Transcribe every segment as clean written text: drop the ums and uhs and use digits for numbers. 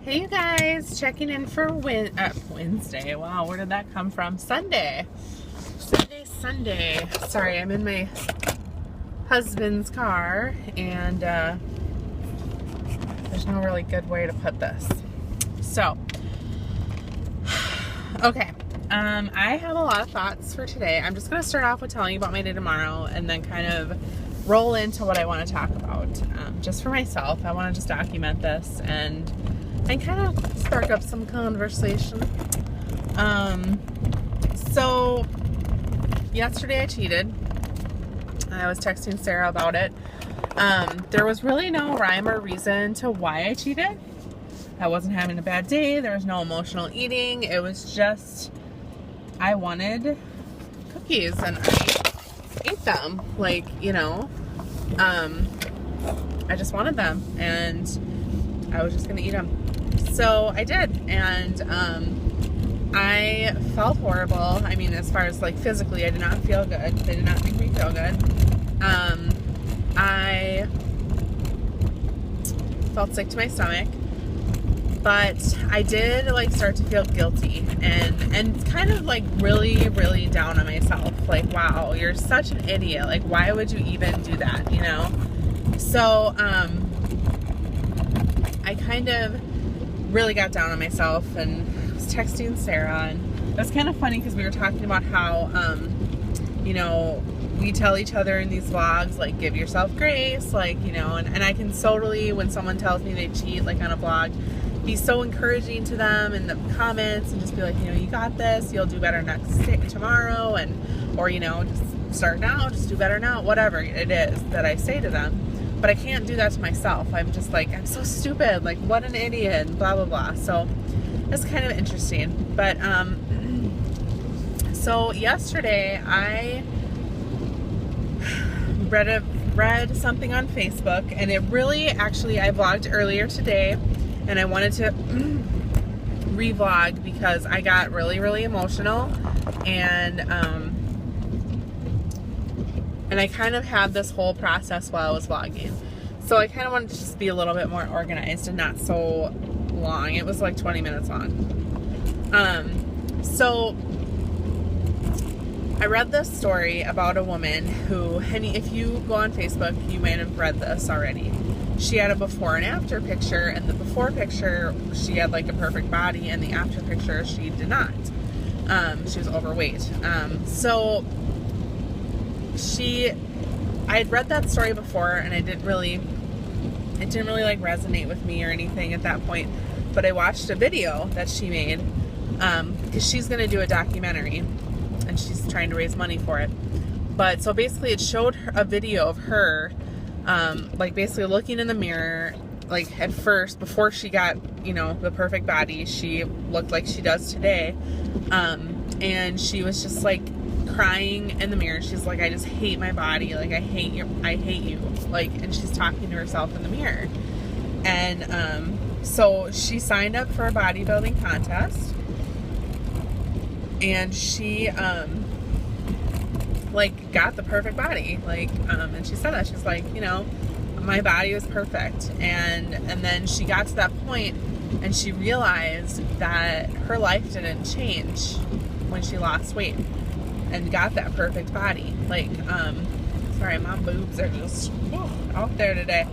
Hey you guys, checking in for Wednesday. Wow, where did that come from? Sunday. Sunday. Sorry, I'm in my husband's car and there's no really good way to put this. So, okay. I have a lot of thoughts for today. I'm just going to start off with telling you about my day tomorrow and then kind of roll into what I want to talk about. Just for myself, I want to just document this and kind of spark up some conversation. So yesterday I cheated. I was texting Sarah about it. There was really no rhyme or reason to why I cheated. I wasn't having a bad day. There was no emotional eating. It was just, I wanted cookies and I ate them. Like, I just wanted them and I was just gonna eat them. So I did, and I felt horrible. I mean, as far as like physically, I did not feel good. They did not make me feel good. I felt sick to my stomach, but I did like start to feel guilty and kind of like really, really down on myself. Like, wow, you're such an idiot. Like, why would you even do that? So I kind of really got down on myself and was texting Sarah, and it was kind of funny because we were talking about how we tell each other in these vlogs, like, give yourself grace, like, and I can totally, when someone tells me they cheat, like on a vlog, be so encouraging to them in the comments and just be like, you got this, you'll do better tomorrow, or just start now, just do better now, whatever it is that I say to them. But I can't do that to myself. I'm just like, I'm so stupid. Like, what an idiot, blah, blah, blah. So it's kind of interesting. But, so yesterday I read something on Facebook, and it really, actually, I vlogged earlier today, and I wanted to re-vlog because I got really, really emotional, and I kind of had this whole process while I was vlogging. So I kind of wanted to just be a little bit more organized and not so long. It was like 20 minutes long. So I read this story about a woman who, and if you go on Facebook, you might have read this already. She had a before and after picture, and the before picture, she had like a perfect body, and the after picture, she did not. She was overweight. So I had read that story before, and it didn't really like resonate with me or anything at that point, but I watched a video that she made, because she's going to do a documentary, and she's trying to raise money for it. But so basically it showed a video of her, like basically looking in the mirror, like at first, before she got, the perfect body, she looked like she does today, and she was just like crying in the mirror. She's like, I just hate my body, like I hate you, like, and she's talking to herself in the mirror. And so she signed up for a bodybuilding contest, and she like got the perfect body, like, and she said that she's like, my body was perfect, and then she got to that point and she realized that her life didn't change when she lost weight and got that perfect body. Like, sorry, my boobs are just out there today.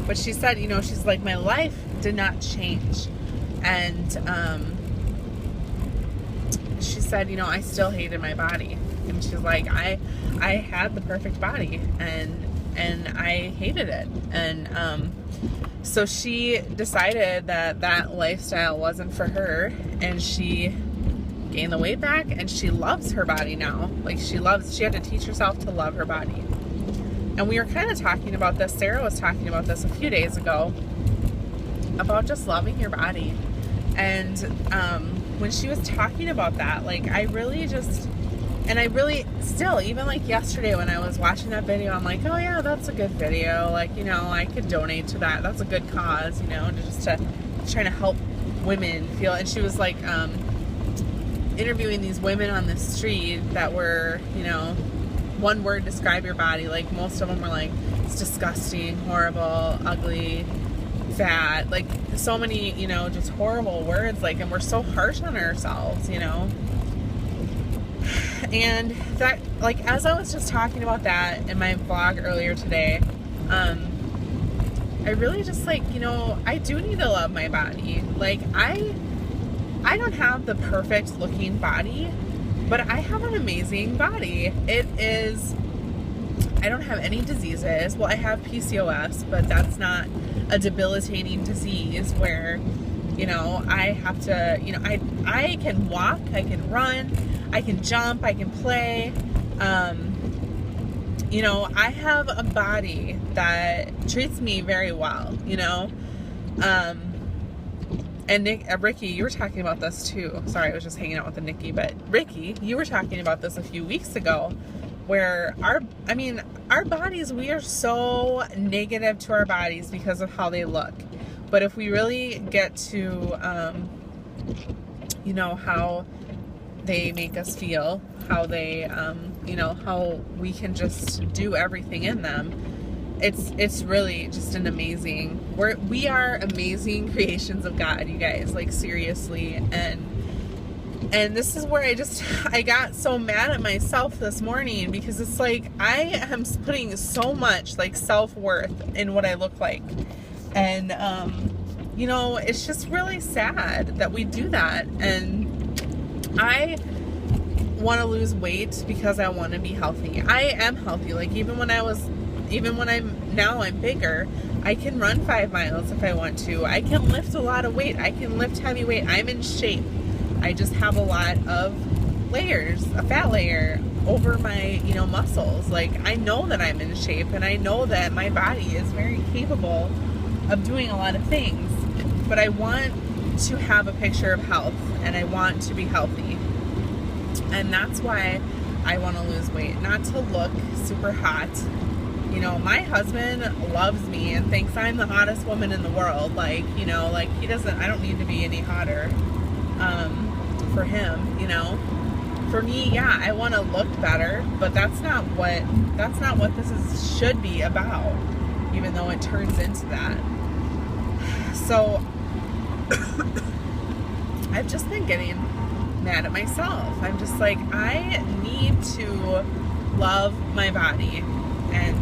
But she said, she's like, my life did not change. And she said, I still hated my body. And she's like, I had the perfect body, and I hated it. And so she decided that lifestyle wasn't for her, and she gained the weight back, and she loves her body now. Like, she had to teach herself to love her body. And we were kind of talking about this, Sarah was talking about this a few days ago, about just loving your body. And when she was talking about that, like, I really still, even like yesterday when I was watching that video, I'm like, oh yeah, that's a good video, like, I could donate to that, that's a good cause, to trying to help women feel. And she was like, interviewing these women on the street that were, one word describe your body. Like, most of them were like, it's disgusting, horrible, ugly, fat, like so many, you know, just horrible words, like, and we're so harsh on ourselves, you know. And that, like, as I was just talking about that in my vlog earlier today, I really just, like, you know, I do need to love my body. Like, I don't have the perfect looking body, but I have an amazing body. It is, I don't have any diseases. Well, I have PCOS, but that's not a debilitating disease where, you know, I have to, you know, I can walk, I can run, I can jump, I can play. You know, I have a body that treats me very well, you know. And Ricky, you were talking about this too. Sorry, I was just hanging out with the Nikki, but Ricky, you were talking about this a few weeks ago, where our bodies, we are so negative to our bodies because of how they look. But if we really get to, you know, how they make us feel, how they, you know, how we can just do everything in them, it's really just an amazing, we are amazing creations of God, you guys, like, seriously. And this is where I got so mad at myself this morning, because it's like, I am putting so much, like, self-worth in what I look like. And, you know, it's just really sad that we do that. And I want to lose weight because I want to be healthy. I am healthy. Like, even when I'm bigger, I can run 5 miles if I want to. I can lift a lot of weight. I can lift heavy weight. I'm in shape. I just have a lot of layers, a fat layer over my, you know, muscles. Like, I know that I'm in shape, and I know that my body is very capable of doing a lot of things, but I want to have a picture of health, and I want to be healthy. And that's why I want to lose weight, not to look super hot. You know, my husband loves me and thinks I'm the hottest woman in the world. Like, you know, like, I don't need to be any hotter for him, you know. For me, yeah, I want to look better, but that's not what should be about, even though it turns into that. So I've just been getting mad at myself. I'm just like, I need to love my body and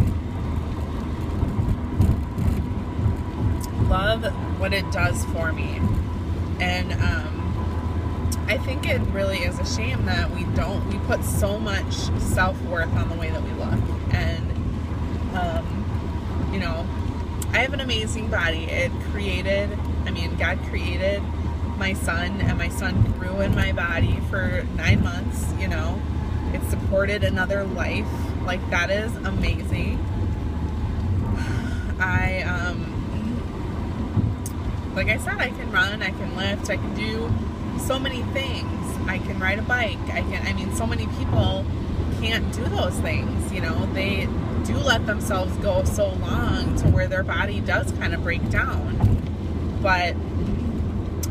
love what it does for me. And I think it really is a shame that we put so much self-worth on the way that we look. And you know, I have an amazing body. God created my son, and my son grew in my body for 9 months, you know. It supported another life. Like, that is amazing. Like I said, I can run, I can lift, I can do so many things. I can ride a bike. So many people can't do those things, you know. They do let themselves go so long to where their body does kind of break down. But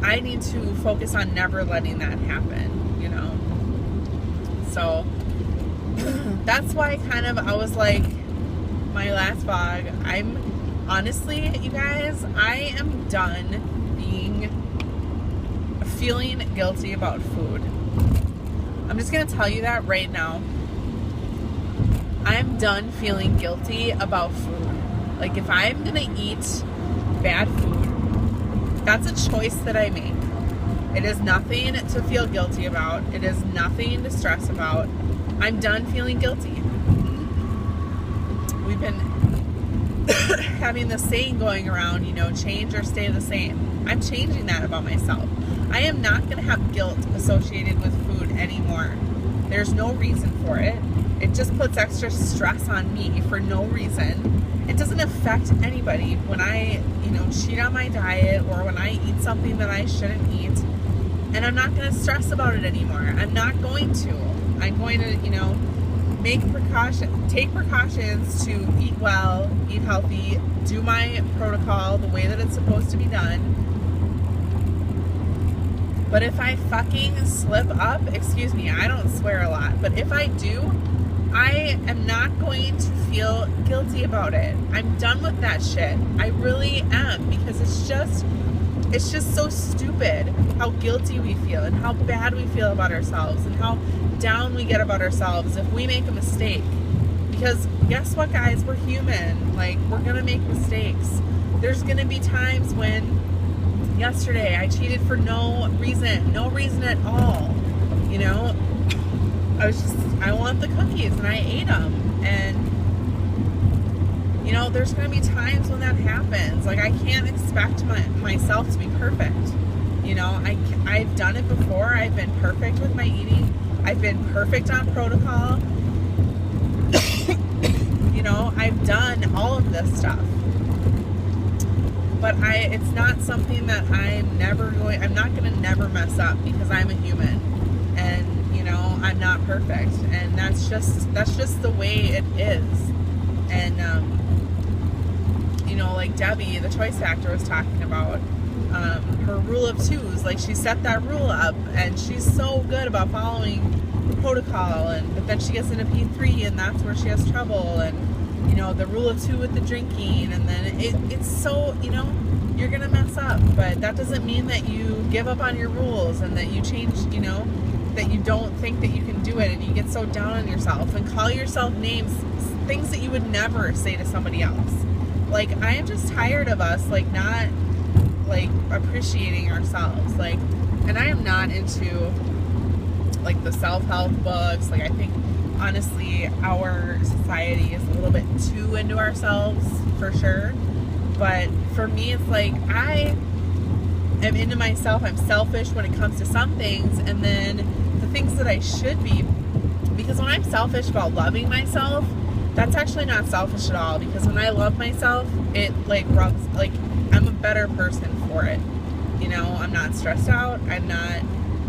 I need to focus on never letting that happen, you know. So that's why I was like, my last vlog, honestly, you guys, I am done feeling guilty about food. I'm just gonna tell you that right now. I'm done feeling guilty about food. Like, if I'm gonna eat bad food, that's a choice that I make. It is nothing to feel guilty about. It is nothing to stress about. I'm done feeling guilty. We've been having this saying going around, you know, change or stay the same. I'm changing that about myself. I am not going to have guilt associated with food anymore. There's no reason for it. It just puts extra stress on me for no reason. It doesn't affect anybody when I, you know, cheat on my diet or when I eat something that I shouldn't eat. And I'm not going to stress about it anymore. I'm not going to. I'm going to, you know, take precautions to eat well, eat healthy, do my protocol the way that it's supposed to be done. But if I fucking slip up, excuse me, I don't swear a lot, but if I do, I am not going to feel guilty about it. I'm done with that shit. I really am, because it's just so stupid how guilty we feel and how bad we feel about ourselves and how down we get about ourselves if we make a mistake. Because guess what, guys? We're human. Like, we're gonna make mistakes. There's gonna be times when yesterday I cheated for no reason at all. You know, I want the cookies and I ate them. And, you know, there's going to be times when that happens. Like, I can't expect myself to be perfect. You know, I've done it before. I've been perfect with my eating. I've been perfect on protocol. You know, I've done all of this stuff. But it's not something that I'm not going to never mess up, because I'm a human. And, you know, I'm not perfect. And that's just the way it is. And, you know, like Debbie, the Choice Factor, was talking about her rule of twos. Like, she set that rule up, and she's so good about following protocol, but then she gets into P3, and that's where she has trouble. And, you know, the rule of two with the drinking, and then it's so, you know, you're gonna mess up, but that doesn't mean that you give up on your rules and that you change, you know, that you don't think that you can do it, and you get so down on yourself and call yourself names, things that you would never say to somebody else. Like, I am just tired of us, like, not, like, appreciating ourselves. Like, and I am not into, like, the self-help books. Like, I think, honestly, our society is a little bit too into ourselves, for sure. But for me, it's like, I am into myself. I'm selfish when it comes to some things, and then the things that I should be, because when I'm selfish about loving myself, that's actually not selfish at all, because when I love myself, it, like, rubs, like, I'm a better person for it. You know, I'm not stressed out. I'm not,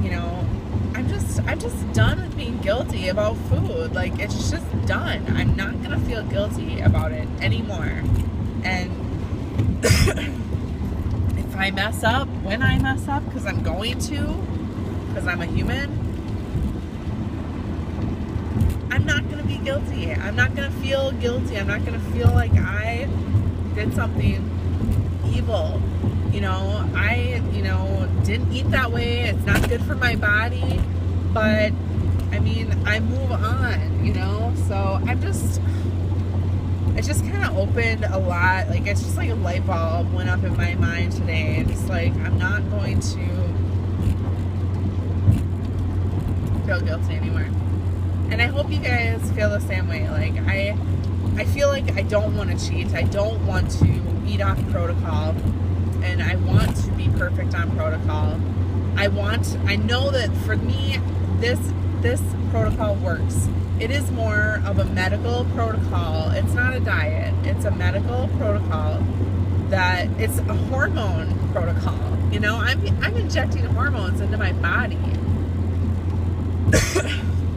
you know, I'm just done with being guilty about food. Like, it's just done. I'm not gonna feel guilty about it anymore. And if I mess up, when I mess up, because I'm going to, because I'm a human, I'm not going to be guilty. I'm not going to feel guilty. I'm not going to feel like I did something evil. You know, didn't eat that way. It's not good for my body. But, I mean, I move on, you know? So it just kind of opened a lot. Like, it's just like a light bulb went up in my mind today. And it's like, I'm not going to feel guilty anymore. And I hope you guys feel the same way. Like, I feel like I don't want to cheat. I don't want to eat off protocol. And I want to be perfect on protocol. I know that for me, this protocol works. It is more of a medical protocol. It's not a diet. It's a medical protocol that it's a hormone protocol. You know, I'm injecting hormones into my body.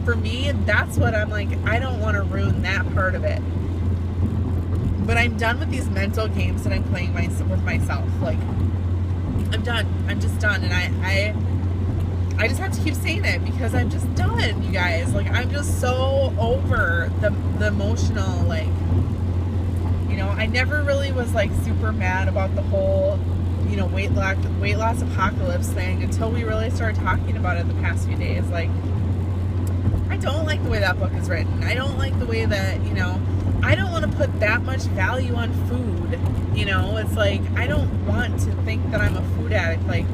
For me, that's what I'm like, I don't want to ruin that part of it. But I'm done with these mental games that I'm playing with myself. Like, I'm done. I'm just done. And I just have to keep saying it, because I'm just done, you guys. Like, I'm just so over the emotional, like, you know, I never really was, like, super mad about the whole, you know, weight loss apocalypse thing until we really started talking about it the past few days. Like, I don't like the way that book is written. I don't like the way that, you know, I don't want to put that much value on food. You know, it's like, I don't want to think that I'm a food addict. Like,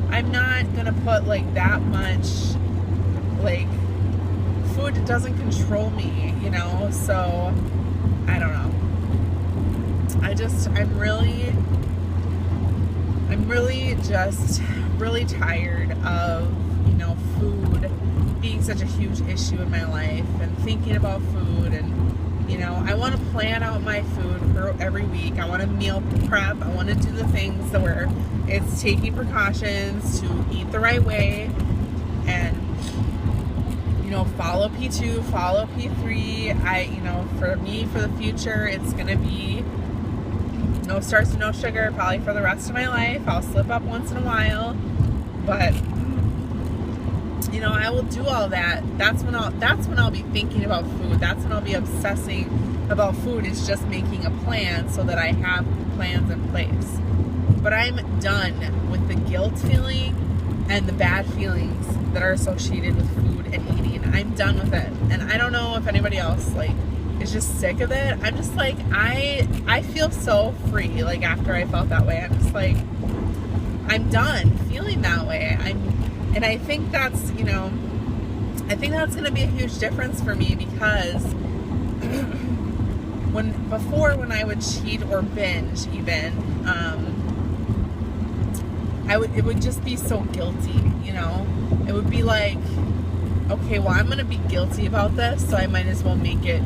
I'm not gonna put, like, that much, like, food doesn't control me, you know? So, I don't know. I'm really just really tired of, you know, food being such a huge issue in my life, and thinking about food. And, you know, I want to plan out my food for every week. I want to meal prep. I want to do the things that where it's taking precautions to eat the right way, and, you know, follow P2, follow P3. You know, for me, for the future, it's going to be no starch, no sugar, probably for the rest of my life. I'll slip up once in a while, but you know, I will do all that. That's when I'll be thinking about food. That's when I'll be obsessing about food, is just making a plan so that I have plans in place. But I'm done with the guilt feeling and the bad feelings that are associated with food and eating. I'm done with it. And I don't know if anybody else like is just sick of it. I'm just like, I feel so free. Like after I felt that way, I'm just like, I'm done feeling that way. And I think that's, you know, I think that's going to be a huge difference for me, because when I would cheat or binge even, it would just be so guilty, you know? It would be like, okay, well, I'm going to be guilty about this, so I might as well make it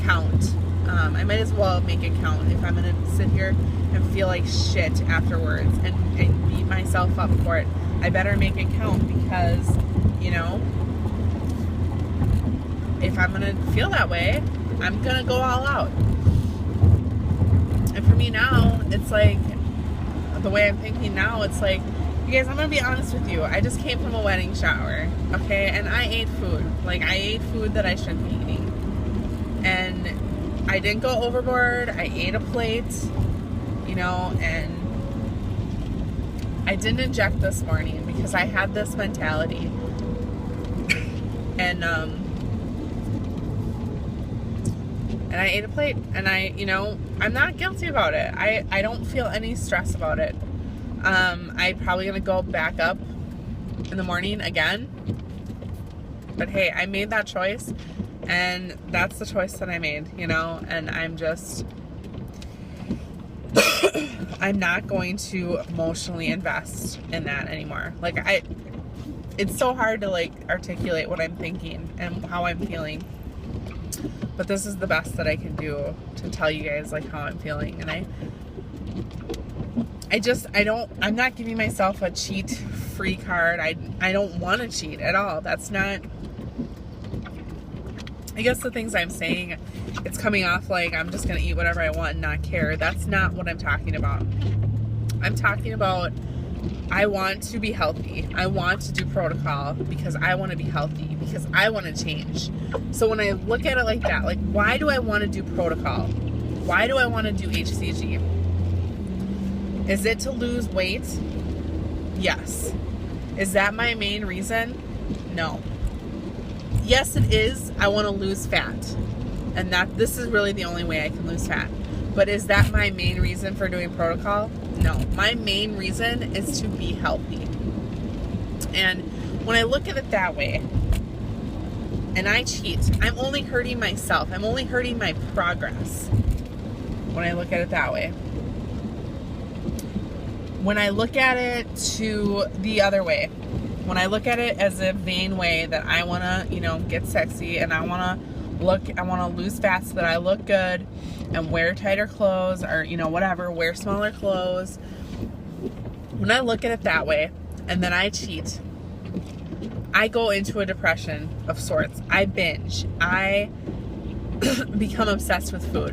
count. I might as well make it count if I'm going to sit here and feel like shit afterwards and beat myself up for it. I better make it count, because, you know, if I'm going to feel that way, I'm going to go all out. And for me now, it's like, the way I'm thinking now, it's like, you guys, I'm going to be honest with you. I just came from a wedding shower, okay? And I ate food. Like, I ate food that I shouldn't be eating. And I didn't go overboard. I ate a plate, you know, and I didn't inject this morning because I had this mentality. And I ate a plate, and you know, I'm not guilty about it. I don't feel any stress about it. I'm probably gonna go back up in the morning again. But hey, I made that choice, and that's the choice that I made, you know, and I'm just, I'm not going to emotionally invest in that anymore. Like, it's so hard to like articulate what I'm thinking and how I'm feeling. But this is the best that I can do to tell you guys like how I'm feeling. And I'm not giving myself a cheat free card. I don't want to cheat at all. That's not, I guess the things I'm saying, it's coming off like I'm just going to eat whatever I want and not care. That's not what I'm talking about. I'm talking about, I want to be healthy. I want to do protocol because I want to be healthy, because I want to change. So when I look at it like that, like, why do I want to do protocol? Why do I want to do HCG? Is it to lose weight? Yes. Is that my main reason? No. Yes, it is. I want to lose fat. And this is really the only way I can lose fat. But is that my main reason for doing protocol? No. My main reason is to be healthy. And when I look at it that way, and I cheat, I'm only hurting myself. I'm only hurting my progress when I look at it that way. When I look at it to the other way, when I look at it as a vain way that I want to, you know, get sexy, and I want to lose fat so that I look good and wear tighter clothes, or, you know, whatever, wear smaller clothes. When I look at it that way and then I cheat, I go into a depression of sorts. I binge. I become obsessed with food.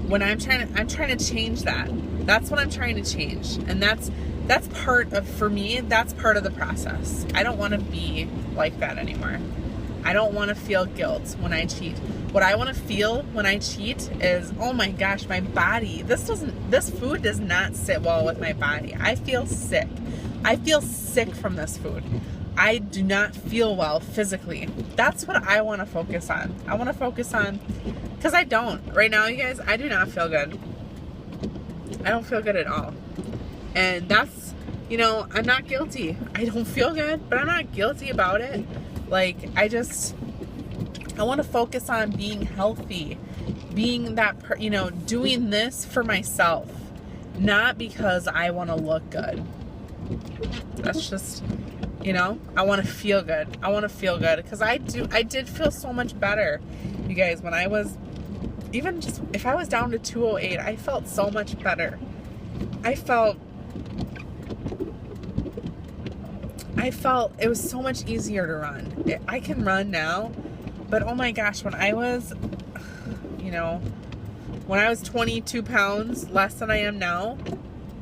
When I'm trying to change that. That's what I'm trying to change. And that's part of, for me, that's part of the process. I don't want to be like that anymore. I don't want to feel guilt when I cheat. What I want to feel when I cheat is, oh my gosh, my body, this food does not sit well with my body. I feel sick. I feel sick from this food. I do not feel well physically. That's what I want to focus on. I want to focus on, because I don't. Right now, you guys, I do not feel good. I don't feel good at all. And that's, you know, I'm not guilty. I don't feel good, but I'm not guilty about it. Like, I want to focus on being healthy, being that, you know, doing this for myself, not because I want to look good. That's just, you know, I want to feel good. I want to feel good, because I did feel so much better, you guys, when I was, even just, if I was down to 208, I felt so much better. I felt it was so much easier to run. I can run now, but oh my gosh, when I was, you know, when I was 22 pounds less than I am now,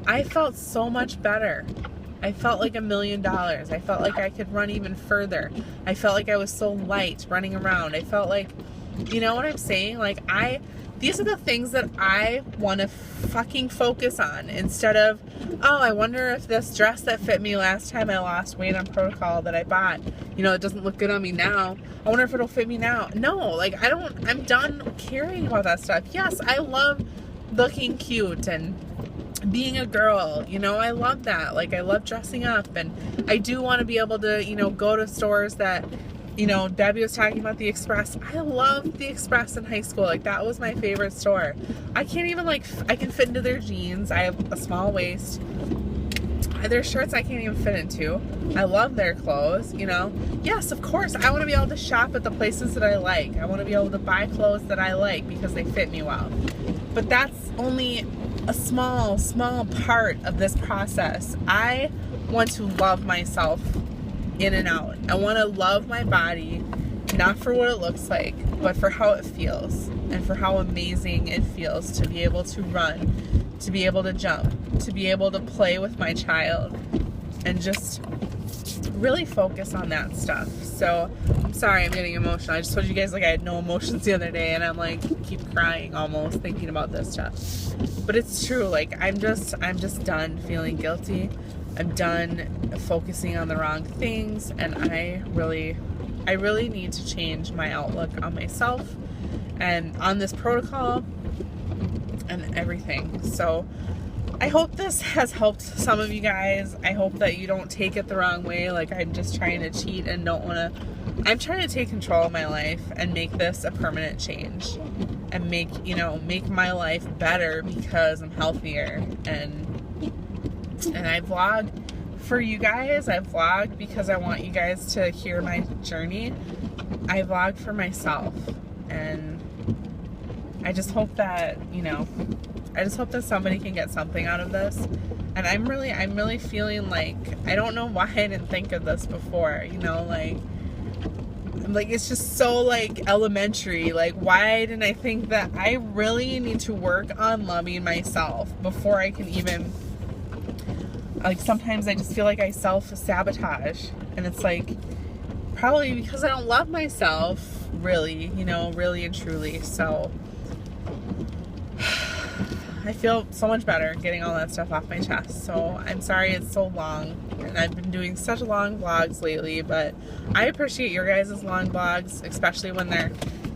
I felt so much better. I felt like $1 million. I felt like I could run even further. I felt like I was so light running around. I felt like, you know what I'm saying? Like, these are the things that I want to fucking focus on, instead of, oh, I wonder if this dress that fit me last time I lost weight on Protocol that I bought, you know, it doesn't look good on me now. I wonder if it'll fit me now. No, like, I'm done caring about that stuff. Yes, I love looking cute and being a girl, you know, I love that. Like, I love dressing up, and I do want to be able to, you know, go to stores that, you know, Debbie was talking about the Express. I loved the Express in high school. Like, that was my favorite store. I can't even, like, I can fit into their jeans. I have a small waist. Their shirts I can't even fit into. I love their clothes, you know. Yes, of course, I want to be able to shop at the places that I like. I want to be able to buy clothes that I like because they fit me well. But that's only a small part of this process. I want to love myself in and out. I want to love my body, not for what it looks like, but for how it feels, and for how amazing it feels to be able to run, to be able to jump, to be able to play with my child, and just really focus on that stuff. So I'm sorry I'm getting emotional. I just told you guys, like, I had no emotions the other day, and I'm like, keep crying almost thinking about this stuff. But it's true. Like, I'm just done feeling guilty. I'm done focusing on the wrong things, and I really need to change my outlook on myself and on this protocol and everything. So I hope this has helped some of you guys. I hope that you don't take it the wrong way, like I'm just trying to cheat and don't want to. I'm trying to take control of my life and make this a permanent change, and make my life better because I'm healthier. And I vlog for you guys. I vlog because I want you guys to hear my journey. I vlog for myself, and I just hope that, you know, I just hope that somebody can get something out of this. And I'm really feeling like, I don't know why I didn't think of this before, you know, like it's just so, like, elementary. Like, why didn't I think that I really need to work on loving myself before I can even, like, sometimes I just feel like I self-sabotage, and it's like, probably because I don't love myself, really, you know, really and truly. So I feel so much better getting all that stuff off my chest. So I'm sorry it's so long, and I've been doing such long vlogs lately, but I appreciate your guys' long vlogs, especially when they're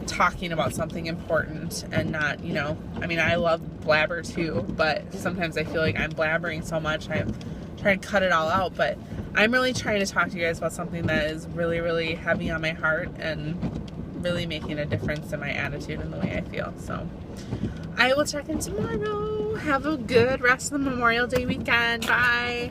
talking about something important and not, you know, I mean, I love blabber too, but sometimes I feel like I'm blabbering so much, I'm trying to cut it all out. But I'm really trying to talk to you guys about something that is really, really heavy on my heart and really making a difference in my attitude and the way I feel. So I will check in tomorrow. Have a good rest of the Memorial Day weekend. Bye.